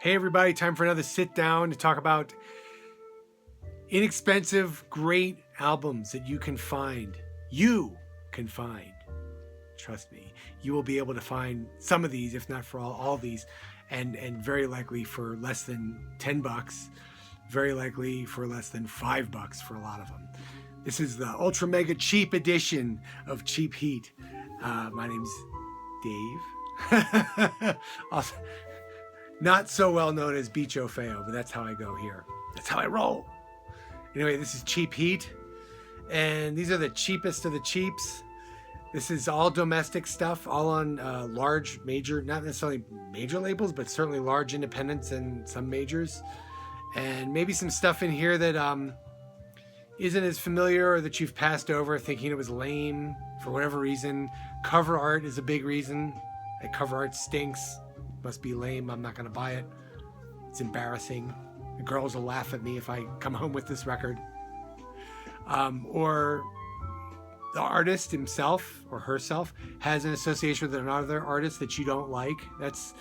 Hey everybody, time for another sit down to talk about inexpensive, great albums that you can find. You can find. Trust me, you will be able to find some of these, if not for all these, and very likely for less than $10, very likely for less than $5 for a lot of them. This is the ultra mega cheap edition of Cheap Heat. My name's Dave. Also, not so well known as Bicho Feo, but that's how I go here. That's how I roll. Anyway, this is Cheap Heat, and these are the cheapest of the cheaps. This is all domestic stuff, all on large, major, not necessarily major labels, but certainly large independents and some majors. And maybe some stuff in here that isn't as familiar or that you've passed over thinking it was lame for whatever reason. Cover art is a big reason. That cover art stinks. Must be lame. I'm not going to buy it. It's embarrassing. The girls will laugh at me if I come home with this record. Or the artist himself or herself has an association with another artist that you don't like. That's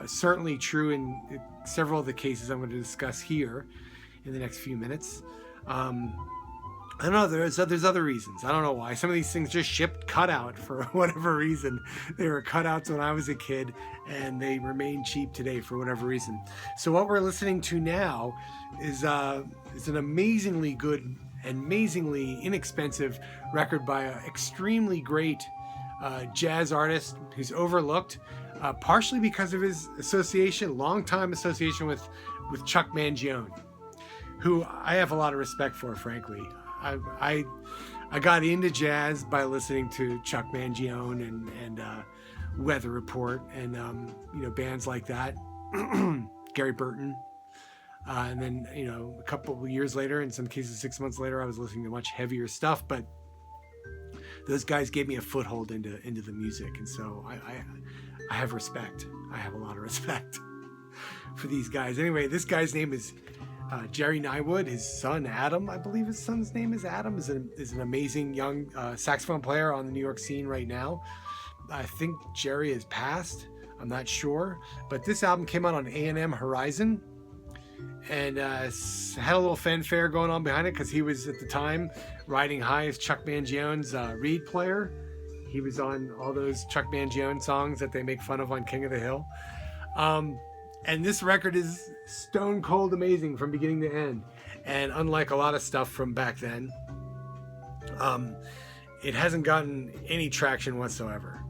certainly true in several of the cases I'm going to discuss here in the next few minutes. I don't know, there's other reasons. I don't know why. Some of these things just shipped cut out for whatever reason. They were cutouts when I was a kid, and they remain cheap today for whatever reason. So what we're listening to now is an amazingly good and amazingly inexpensive record by an extremely great jazz artist who's overlooked, partially because of his longtime association with Chuck Mangione, who I have a lot of respect for, frankly. I got into jazz by listening to Chuck Mangione and Weather Report and bands like that, Gary Burton, and then a couple of years later, in some cases 6 months later, I was listening to much heavier stuff. But those guys gave me a foothold into the music, and so I have respect. I have a lot of respect for these guys. Anyway, this guy's name is Jerry Nywood. His son Adam, I believe his son's name is Adam, is an amazing young saxophone player on the New York scene right now. I think Jerry has passed. I'm not sure, but this album came out on A&M Horizon, and had a little fanfare going on behind it because he was at the time riding high as Chuck Mangione's reed player. He was on all those Chuck Mangione songs that they make fun of on King of the Hill. And this record is stone cold amazing from beginning to end. And unlike a lot of stuff from back then, it hasn't gotten any traction whatsoever.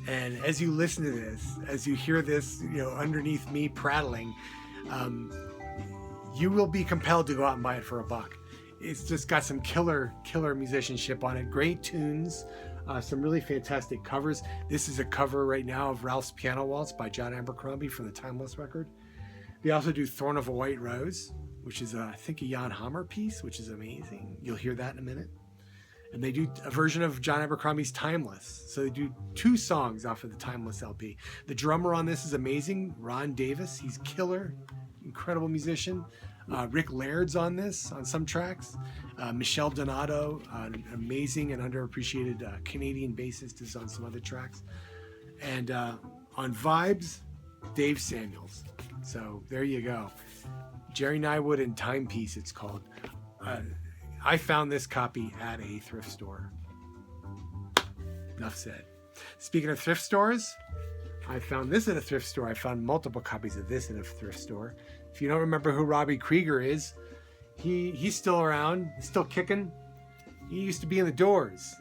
And as you listen to this, as you hear this, underneath me prattling, you will be compelled to go out and buy it for $1. It's just got some killer musicianship on it. Great tunes. Some really fantastic covers. This is a cover right now of Ralph's Piano Waltz by John Abercrombie from the Timeless record. They also do Thorn of a White Rose, which is, I think, a Jan Hammer piece, which is amazing. You'll hear that in a minute. And they do a version of John Abercrombie's Timeless. So they do 2 songs off of the Timeless LP. The drummer on this is amazing, Ron Davis. He's killer, incredible musician. Rick Laird's on this, on some tracks. Michelle Donato, an amazing and underappreciated Canadian bassist, is on some other tracks. And on vibes, Dave Samuels. So there you go. Jerry Nywood and Timepiece, it's called. I found this copy at a thrift store. Enough said. Speaking of thrift stores, I found this at a thrift store. I found multiple copies of this at a thrift store. If you don't remember who Robbie Krieger is, he's still around. He's still kicking. He used to be in the Doors,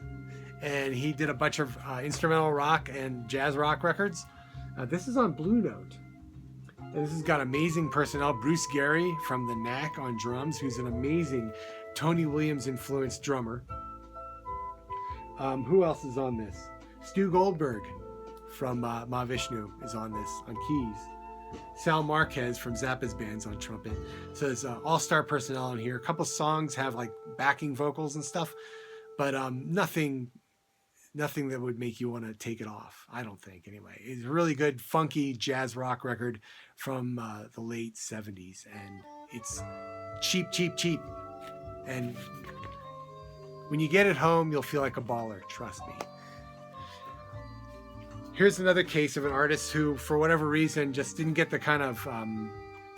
and he did a bunch of instrumental rock and jazz rock records. This is on Blue Note. And this has got amazing personnel. Bruce Gary from the Knack on drums, who's an amazing Tony Williams influenced drummer. Who else is on this? Stu Goldberg from Mahavishnu is on this on keys. Sal Marquez from Zappa's band's on trumpet. So there's all-star personnel on here. A couple songs have like backing vocals and stuff, but nothing that would make you want to take it off. I don't think, anyway. It's a really good funky jazz rock record from the late 70s, and it's cheap. And when you get it home, you'll feel like a baller, trust me. Here's another case of an artist who, for whatever reason, just didn't get the kind of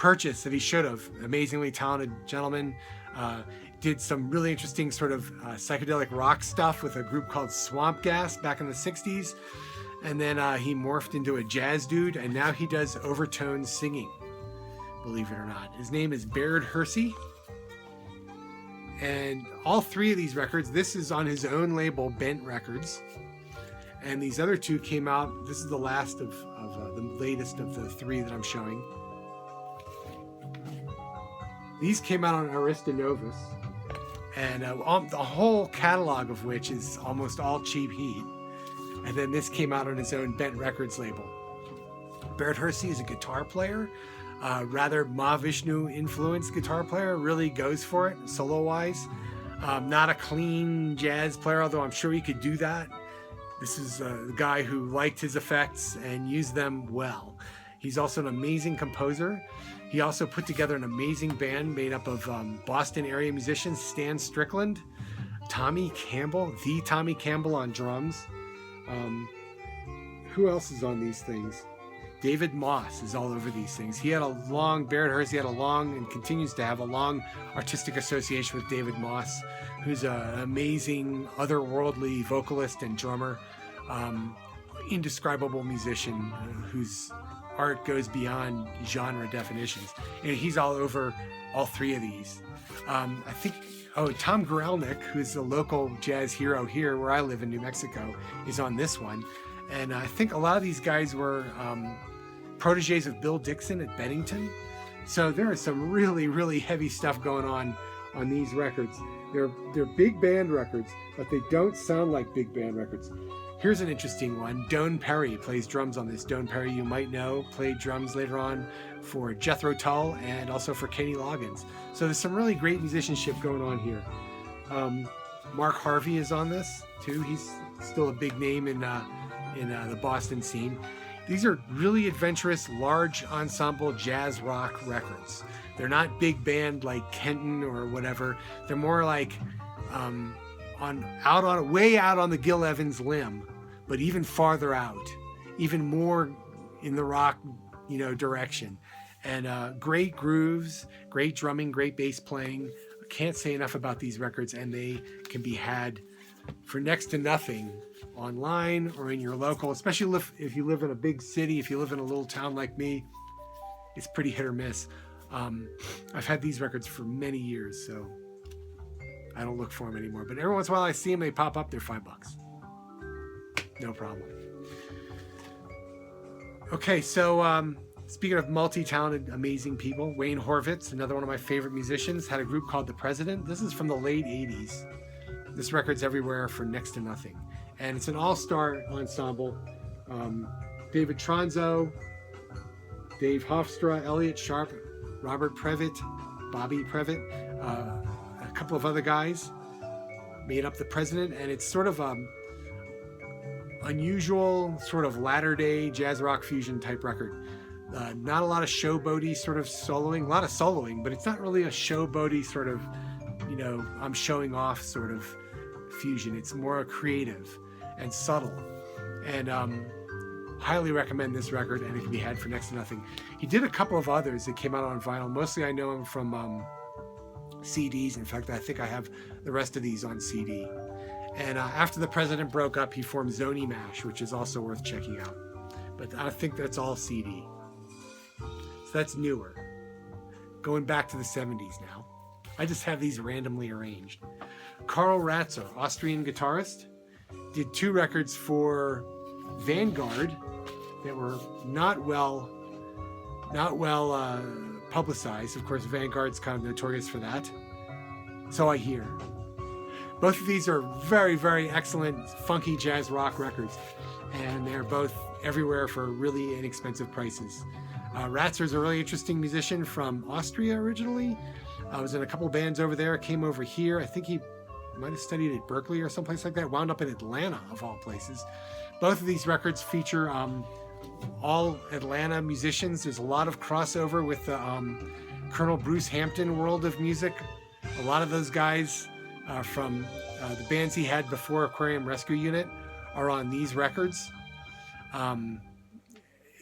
purchase that he should have. Amazingly talented gentleman. Did some really interesting sort of psychedelic rock stuff with a group called Swamp Gas back in the 60s. And then he morphed into a jazz dude, and now he does overtone singing, believe it or not. His name is Baird Hersey. And all three of these records, this is on his own label, Bent Records. And these other two came out, this is the last of the latest of the three that I'm showing. These came out on Arista Novus. And the whole catalog of which is almost all cheap heat. And then this came out on his own Bent Records label. Baird Hersey is a guitar player, rather Mahavishnu influenced guitar player, really goes for it solo wise. Not a clean jazz player, although I'm sure he could do that. This is the guy who liked his effects and used them well. He's also an amazing composer. He also put together an amazing band made up of Boston area musicians, Stan Strickland, Tommy Campbell, the Tommy Campbell on drums. Who else is on these things? David Moss is all over these things. Baird Hersey had a long and continues to have a long artistic association with David Moss, who's an amazing otherworldly vocalist and drummer, indescribable musician whose art goes beyond genre definitions. And he's all over all three of these. Tom Gorelnik, who's a local jazz hero here where I live in New Mexico, is on this one. And I think a lot of these guys were proteges of Bill Dixon at Bennington. So there is some really, really heavy stuff going on these records. They're big band records, but they don't sound like big band records. Here's an interesting one. Doane Perry plays drums on this. Doane Perry, you might know, played drums later on for Jethro Tull and also for Kenny Loggins. So there's some really great musicianship going on here. Mark Harvey is on this too. He's still a big name in the Boston scene. These are really adventurous, large ensemble jazz rock records. They're not big band like Kenton or whatever. They're more like way out on the Gil Evans limb, but even farther out, even more in the rock, direction. And great grooves, great drumming, great bass playing. I can't say enough about these records, and they can be had for next to nothing online or in your local, especially if you live in a big city. If you live in a little town like me, it's pretty hit or miss. I've had these records for many years, so I don't look for them anymore. But every once in a while I see them, they pop up, they're $5. No problem. Okay, so speaking of multi-talented, amazing people, Wayne Horvitz, another one of my favorite musicians, had a group called The President. This is from the late 80s. This record's everywhere for next to nothing. And it's an all-star ensemble. David Tronzo, Dave Hofstra, Elliot Sharp, Robert Previtt, Bobby Previtt, a couple of other guys made up The President. And it's sort of unusual, sort of latter-day jazz rock fusion type record. Not a lot of showboaty sort of soloing, a lot of soloing, but it's not really a showboaty sort of, I'm showing off sort of fusion. It's more creative and subtle. And highly recommend this record, and it can be had for next to nothing. He did a couple of others that came out on vinyl. Mostly I know him from CDs. In fact, I think I have the rest of these on CD. And after The President broke up, he formed Zoni Mash, which is also worth checking out. But I think that's all CD. So that's newer. Going back to the 70s now. I just have these randomly arranged. Karl Ratzer, Austrian guitarist, did 2 records for Vanguard that were not well publicized. Of course, Vanguard's kind of notorious for that. So I hear. Both of these are very, very excellent funky jazz rock records, and they're both everywhere for really inexpensive prices. Ratzer's a really interesting musician from Austria originally. I was in a couple bands over there, came over here. I think he might have studied at Berkeley or someplace like that, wound up in Atlanta of all places. Both of these records feature all Atlanta musicians. There's a lot of crossover with the Colonel Bruce Hampton world of music. A lot of those guys from the bands he had before Aquarium Rescue Unit are on these records.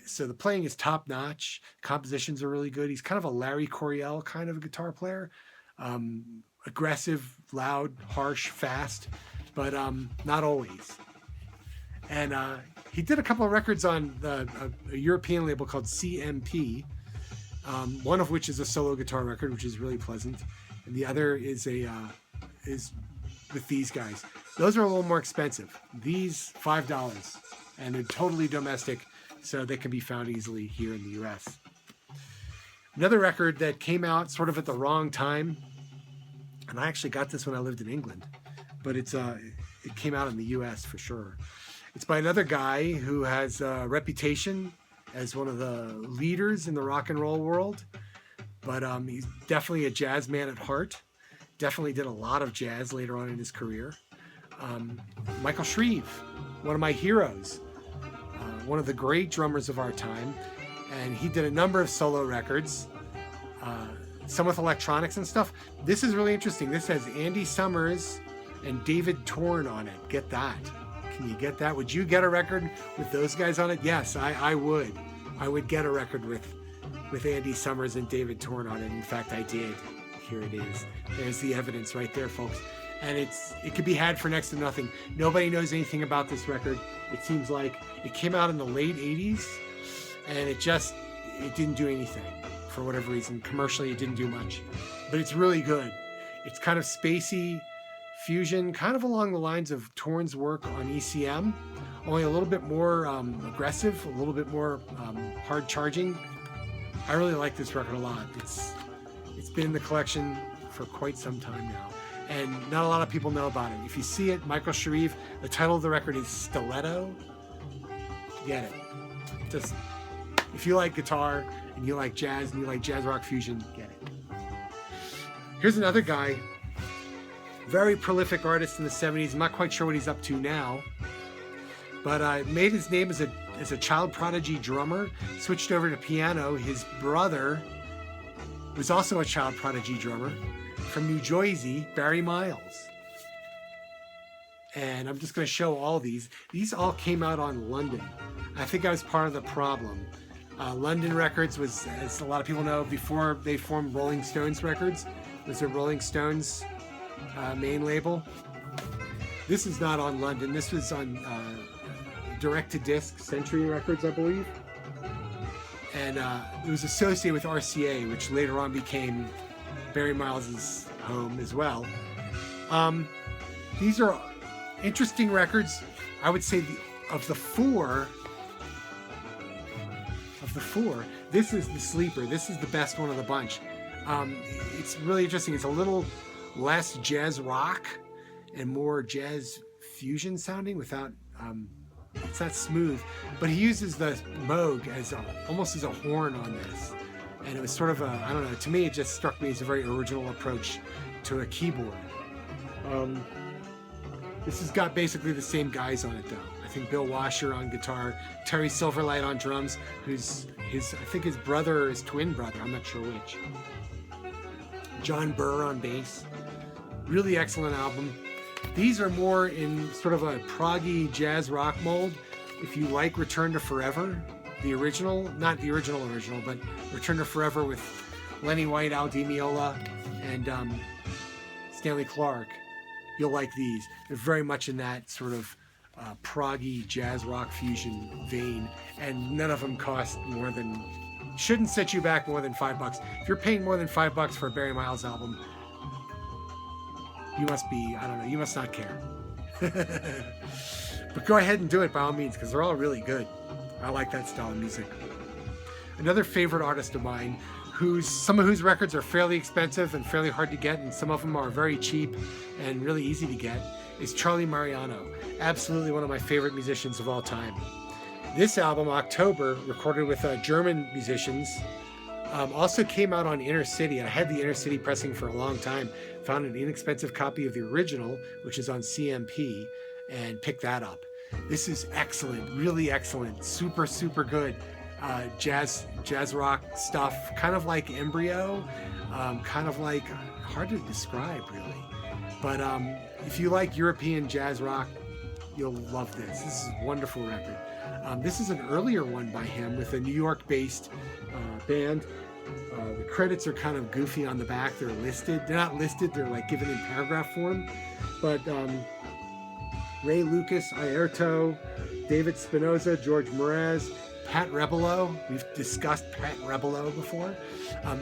So the playing is top notch. Compositions are really good. He's kind of a Larry Coryell kind of a guitar player. Aggressive, loud, harsh, fast, but not always. And he did a couple of records on a European label called CMP, one of which is a solo guitar record, which is really pleasant, and the other is is with these guys. Those are a little more expensive. These $5, and they're totally domestic, so they can be found easily here in the U.S. Another record that came out sort of at the wrong time, and I actually got this when I lived in England, but it came out in the U.S. for sure. It's by another guy who has a reputation as one of the leaders in the rock and roll world, but he's definitely a jazz man at heart. Definitely did a lot of jazz later on in his career. Michael Shrieve, one of my heroes, one of the great drummers of our time, and he did a number of solo records, some with electronics and stuff. This is really interesting. This has Andy Summers and David Torn on it. Get that. Can you get that? Would you get a record with those guys on it? Yes, I would. I would get a record with Andy Summers and David Torn on it. In fact, I did. Here it is. There's the evidence right there, folks. And it could be had for next to nothing. Nobody knows anything about this record. It seems like it came out in the late 80s, and it didn't do anything for whatever reason. Commercially, it didn't do much. But it's really good. It's kind of spacey fusion, kind of along the lines of Torn's work on ECM, only a little bit more aggressive, a little bit more hard charging. I really like this record a lot. It's been in the collection for quite some time now, and not a lot of people know about it. If you see it, Michael Shrieve, the title of the record is Stiletto. Get it. Just, if you like guitar and you like jazz and you like jazz rock fusion, get it. Here's another guy, very prolific artist in the 70s. I'm not quite sure what he's up to now, but made his name as a child prodigy drummer, switched over to piano. His brother was also a child prodigy drummer from New Jersey, Barry Miles. And I'm just going to show all these. These all came out on London. I think I was part of the problem. London Records was, as a lot of people know, before they formed Rolling Stones Records, was a Rolling Stones main label. This is not on London. This was on direct-to-disc Century Records, I believe. And it was associated with RCA, which later on became Barry Miles' home as well. These are interesting records. I would say of the four, this is the sleeper. This is the best one of the bunch. It's really interesting. It's a little less jazz rock and more jazz fusion sounding without... it's not smooth, but he uses the Moog as almost as a horn on this, and it was sort of I don't know, to me it just struck me as a very original approach to a keyboard. This has got basically the same guys on it though. I think Bill Washer on guitar, Terry Silverlight on drums, who's I think his brother or his twin brother, I'm not sure which. John Burr on bass. Really excellent album. These are more in sort of a proggy jazz rock mold. If you like Return to Forever, the original, not the original, but Return to Forever with Lenny White, Al Di Meola, and Stanley Clarke, you'll like these. They're very much in that sort of proggy jazz rock fusion vein, and none of them cost more than, shouldn't set you back more than $5. If you're paying more than $5 for a Barry Miles album, you must be, I don't know, you must not care. But go ahead and do it by all means, because they're all really good. I like that style of music. Another favorite artist of mine, some of whose records are fairly expensive and fairly hard to get, and some of them are very cheap and really easy to get, is Charlie Mariano. Absolutely one of my favorite musicians of all time. This album, October, recorded with German musicians, also came out on Inner City. I had the Inner City pressing for a long time. Found an inexpensive copy of the original, which is on CMP, and picked that up. This is excellent, really excellent, super, super good jazz rock stuff, kind of like Embryo, kind of like, hard to describe really. But if you like European jazz rock, you'll love this. This is a wonderful record. This is an earlier one by him with a New York-based band. The credits are kind of goofy on the back. They're listed. They're not listed. They're like given in paragraph form. But Ray Lucas, Airto, David Spinoza, George Mraz, Pat Rebelo. We've discussed Pat Rebelo before.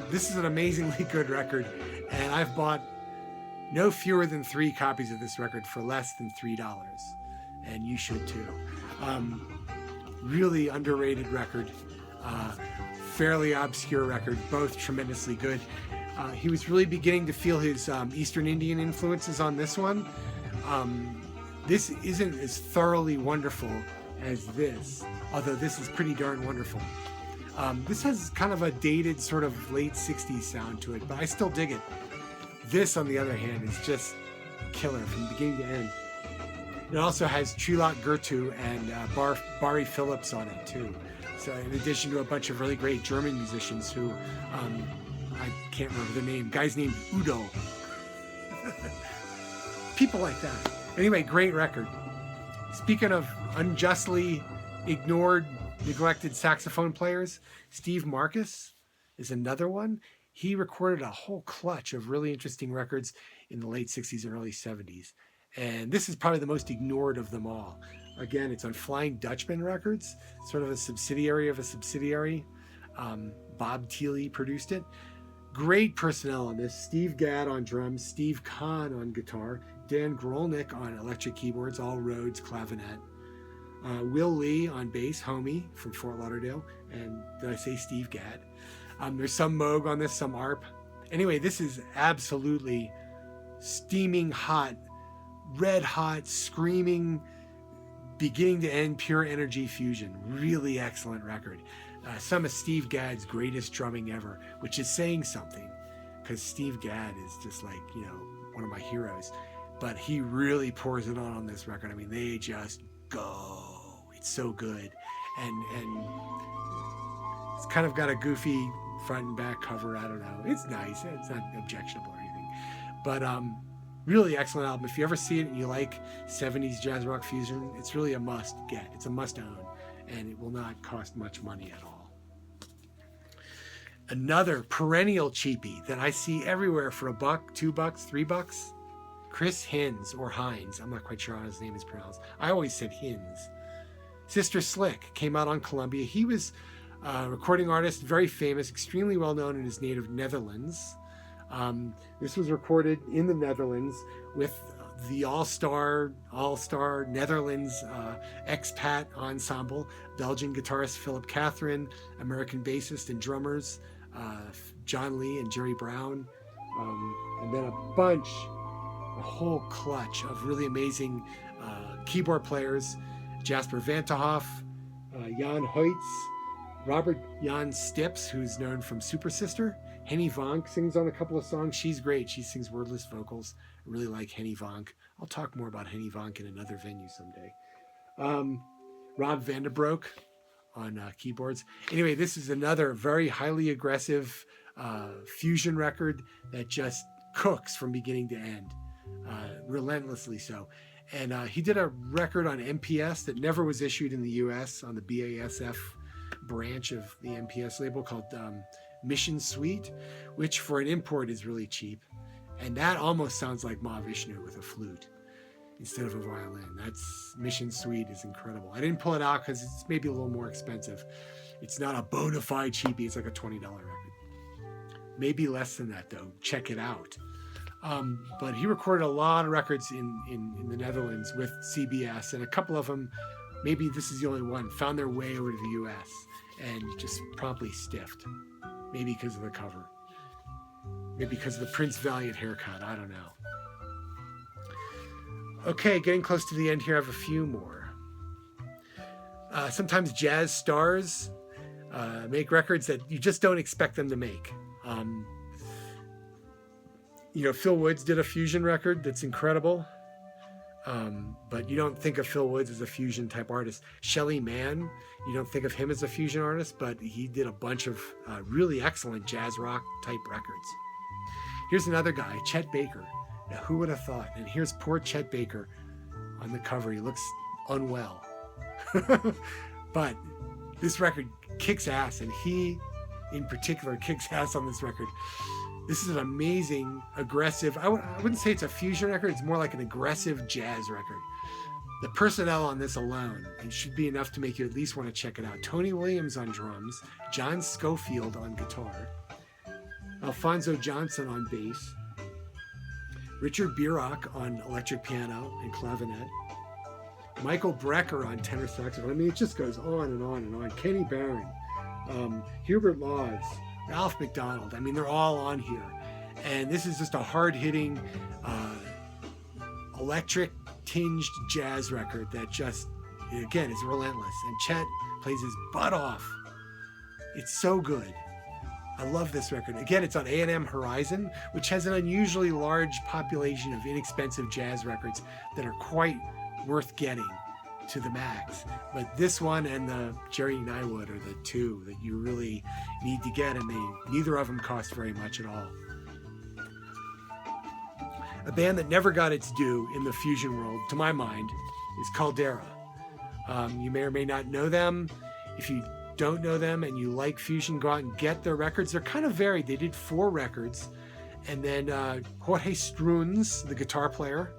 This is an amazingly good record, and I've bought no fewer than 3 copies of this record for less than $3, and you should too. Really underrated record, fairly obscure record, both tremendously good. He was really beginning to feel his Eastern Indian influences on this one. This isn't as thoroughly wonderful as this, although this is pretty darn wonderful. This has kind of a dated sort of late 60s sound to it, but I still dig it. This, on the other hand, is just killer from beginning to end. It also has Trilot Gertu and Barry Phillips on it too. So in addition to a bunch of really great German musicians who, I can't remember the name, guys named Udo. People like that. Anyway, great record. Speaking of unjustly ignored, neglected saxophone players, Steve Marcus is another one. He recorded a whole clutch of really interesting records in the late 60s and early 70s. And this is probably the most ignored of them all. Again, it's on Flying Dutchman Records, sort of a subsidiary of a subsidiary. Bob Thiele produced it. Great personnel on this. Steve Gadd on drums, Steve Kahn on guitar, Dan Grolnick on electric keyboards, all Rhodes clavinet. Will Lee on bass, homie from Fort Lauderdale. And did I say Steve Gadd? There's some Moog on this, some ARP. Anyway, this is absolutely steaming hot, red hot, screaming, beginning to end pure energy fusion. Really excellent record. Some of Steve Gadd's greatest drumming ever, which is saying something, because Steve Gadd is just like, you know, one of my heroes. But he really pours it on this record. I mean, they just go. It's so good. And it's kind of got a goofy front and back cover. I don't know. It's nice. It's not objectionable or anything. But really excellent album. If you ever see it and you like 70s jazz rock fusion, it's really a must get. It's a must own. And it will not cost much money at all. Another perennial cheapie that I see everywhere for $1, $2, $3. Chris Hines or Hines. I'm not quite sure how his name is pronounced. I always said Hines. Sister Slick came out on Columbia. He was a recording artist, very famous, extremely well known in his native Netherlands. This was recorded in the Netherlands with the all-star Netherlands expat ensemble, Belgian guitarist Philip Catherine, American bassist and drummers John Lee and Jerry Brown, and then a whole clutch of really amazing keyboard players, Jasper Vantehoff, Jan Hoyts, Robert Jan Stips, who's known from Super Sister. Henny Vonk sings on a couple of songs. She's great. She sings wordless vocals. I really like Henny Vonk. I'll talk more about Henny Vonk in another venue someday. Rob Vanderbroek on keyboards. Anyway, this is another very highly aggressive fusion record that just cooks from beginning to end. Relentlessly so. And he did a record on MPS that never was issued in the US on the BASF branch of the MPS label called Mission Suite, which for an import is really cheap. And that almost sounds like Mahavishnu with a flute instead of a violin. That's Mission Suite is incredible. I didn't pull it out because it's maybe a little more expensive. It's not a bona fide cheapie. It's like a $20 record. Maybe less than that though. Check it out. But he recorded a lot of records in the Netherlands with CBS, and a couple of them, maybe this is the only one, found their way over to the US and just promptly stiffed. Maybe because of the cover. Maybe because of the Prince Valiant haircut. I don't know. Okay, getting close to the end here. I have a few more. Sometimes jazz stars make records that you just don't expect them to make. Phil Woods did a fusion record that's incredible. But you don't think of Phil Woods as a fusion type artist. Shelly Manne, you don't think of him as a fusion artist, but he did a bunch of really excellent jazz rock type records. Here's another guy, Chet Baker. Now, who would have thought? And here's poor Chet Baker on the cover. He looks unwell. But this record kicks ass, and he in particular kicks ass on this record. This is an amazing, aggressive, I wouldn't say it's a fusion record, it's more like an aggressive jazz record. The personnel on this alone, it should be enough to make you at least want to check it out. Tony Williams on drums, John Schofield on guitar, Alfonso Johnson on bass, Richard Bierach on electric piano and clavinet, Michael Brecker on tenor saxophone. I mean, it just goes on and on and on. Kenny Barron, Hubert Laws, Ralph McDonald. I mean, they're all on here. And this is just a hard-hitting, electric-tinged jazz record that just, again, is relentless. And Chet plays his butt off. It's so good. I love this record. Again, it's on A&M Horizon, which has an unusually large population of inexpensive jazz records that are quite worth getting to the max. But this one and the Jerry Nywood are the two that you really need to get, and neither of them cost very much at all. A band that never got its due in the fusion world, to my mind, is Caldera. You may or may not know them. If you don't know them and you like fusion, go out and get their records. They're kind of varied. They did 4 records. And then Jorge Struns, the guitar player,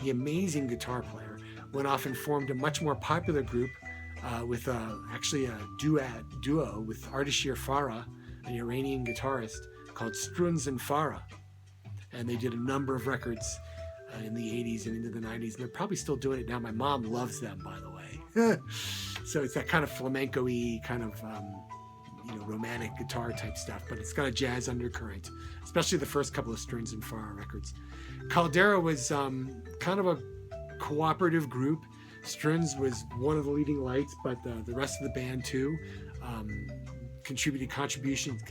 the amazing guitar player, went off and formed a much more popular group with actually a duo with Ardashir Farah, an Iranian guitarist, called Struns and Farah. And they did a number of records in the 80s and into the 90s. And they're probably still doing it now. My mom loves them, by the way. So it's that kind of flamenco-y, kind of romantic guitar type stuff, but it's got a jazz undercurrent, especially the first couple of Struns and Farah records. Caldera was kind of a cooperative group. Struns was one of the leading lights, but the rest of the band too contributed compositions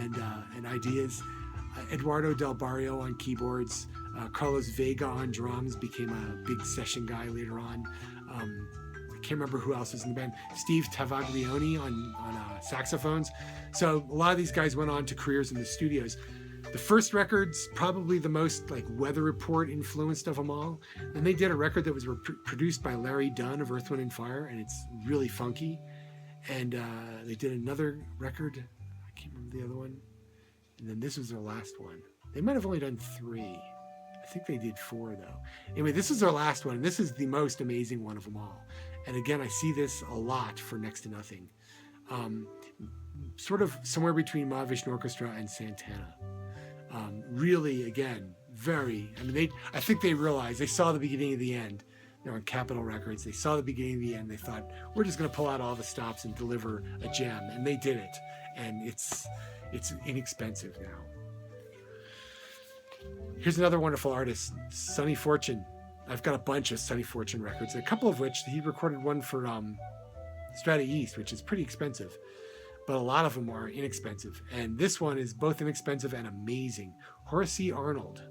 and ideas. Eduardo Del Barrio on keyboards, Carlos Vega on drums, became a big session guy later on. I can't remember who else was in the band. Steve Tavaglione on saxophones. So a lot of these guys went on to careers in the studios. The first record's probably the most like Weather Report influenced of them all. And they did a record that was produced by Larry Dunn of Earth, Wind & Fire, and it's really funky. And they did another record, I can't remember the other one. And then this was their last one. They might have only done 3. I think they did 4 though. Anyway, this is their last one. This is the most amazing one of them all. And again, I see this a lot for next to nothing. Sort of somewhere between Mahavishnu Orchestra and Santana. Really, again, I think they realized, they saw the beginning of the end. They're on Capitol Records. They saw the beginning of the end. They thought, we're just going to pull out all the stops and deliver a gem. And they did it. And it's inexpensive now. Here's another wonderful artist, Sonny Fortune. I've got a bunch of Sonny Fortune records, a couple of which he recorded one for Strata East, which is pretty expensive. But a lot of them are inexpensive. And this one is both inexpensive and amazing. Horace Arnold,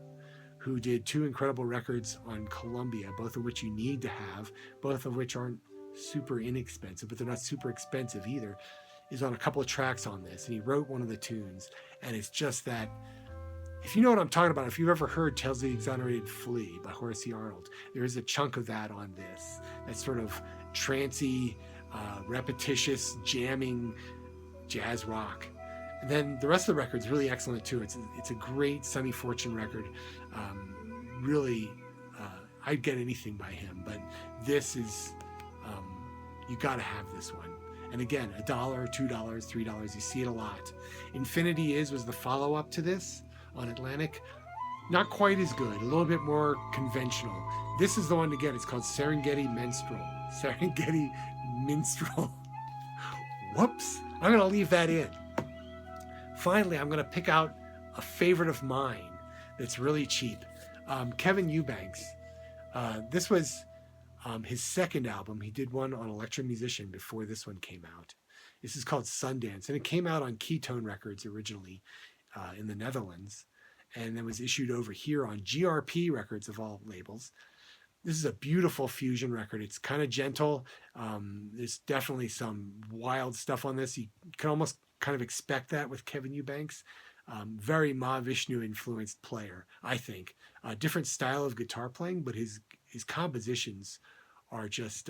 who did 2 incredible records on Columbia, both of which you need to have, both of which aren't super inexpensive, but they're not super expensive either, is on a couple of tracks on this. And he wrote one of the tunes. And it's just that, if you know what I'm talking about, if you've ever heard Tales of the Exonerated Flea by Horace Arnold, there is a chunk of that on this. That sort of trancy, repetitious, jamming jazz rock. And then the rest of the record's really excellent too. It's a great Sonny Fortune record. Really, I'd get anything by him, but this is, you gotta have this one. And again, $1, $2, $3, you see it a lot. Infinity was the follow-up to this on Atlantic. Not quite as good, a little bit more conventional. This is the one to get. It's called Serengeti Minstrel. Serengeti Minstrel. Whoops. I'm going to leave that in. Finally, I'm going to pick out a favorite of mine that's really cheap. Kevin Eubanks. This was his second album. He did one on Electro Musician before this one came out. This is called Sundance, and it came out on Ketone Records originally in the Netherlands, and then was issued over here on GRP Records of all labels. This is a beautiful fusion record. It's kind of gentle. There's definitely some wild stuff on this. You can almost kind of expect that with Kevin Eubanks. Very Mahavishnu influenced player, I think. Different style of guitar playing, but his compositions are just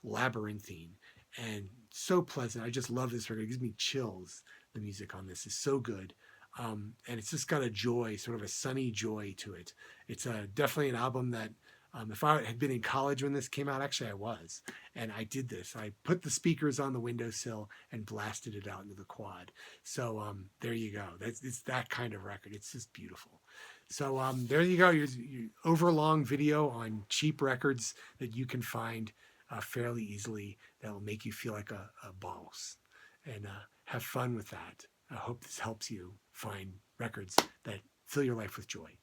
labyrinthine and so pleasant. I just love this record. It gives me chills. The music on this is so good. And it's just got a joy, sort of a sunny joy to it. It's definitely an album that if I had been in college when this came out, actually I was, and I did this. I put the speakers on the windowsill and blasted it out into the quad. So there you go. It's that kind of record. It's just beautiful. So there you go. Your overlong video on cheap records that you can find fairly easily that will make you feel like a boss. And have fun with that. I hope this helps you find records that fill your life with joy.